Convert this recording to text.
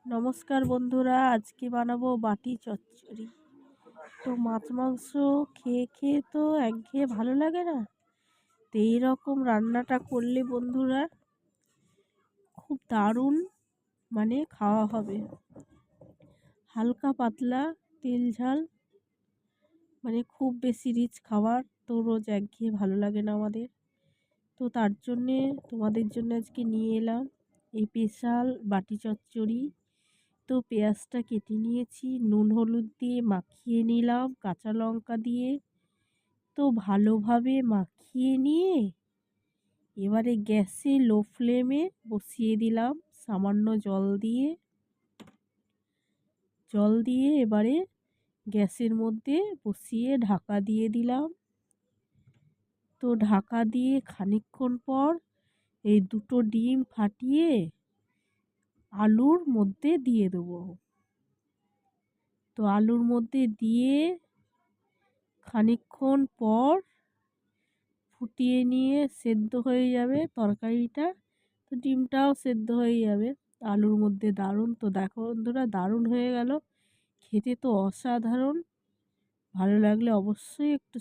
নমস্কার বন্ধুরা, আজকে বানাবো বাটি চচ্চড়ি। তো মাছ মাংস খেয়ে খেয়ে তো একঘেয়ে ভালো লাগে না, তো এইরকম রান্নাটা করলে বন্ধুরা খুব দারুণ খাওয়া হবে। হালকা পাতলা তেল ঝাল, খুব বেশি রিচ খাবার তো রোজ একঘেয়ে ভালো লাগে না আমাদের। তো তার জন্যে তোমাদের জন্য আজকে নিয়ে এলাম এই স্পেশাল বাটি চচ্চড়ি। তো পেঁয়াজটা কেটে নিয়েছি, নুন হলুদ দিয়ে মাখিয়ে নিলাম, কাঁচা লঙ্কা দিয়ে তো ভালোভাবে মাখিয়ে নিয়ে এবারে গ্যাসে লো ফ্লেমে বসিয়ে দিলাম সামান্য জল দিয়ে এবারে গ্যাসের মধ্যে বসিয়ে ঢাকা দিয়ে দিলাম। তো ঢাকা দিয়ে খানিকক্ষণ পর এই দুটো ডিম ফাটিয়ে আলুর মধ্যে দিয়ে দেবো। তো আলুর মধ্যে দিয়ে খানিকক্ষণ পর ফুটিয়ে নিয়ে সেদ্ধ হয়ে যাবে তরকারিটা, তো ডিমটাও সেদ্ধ হয়ে যাবে আলুর মধ্যে। দারুণ, তো দেখো বন্ধুরা দারুণ হয়ে গেল, খেতে তো অসাধারণ। ভালো লাগলে অবশ্যই একটু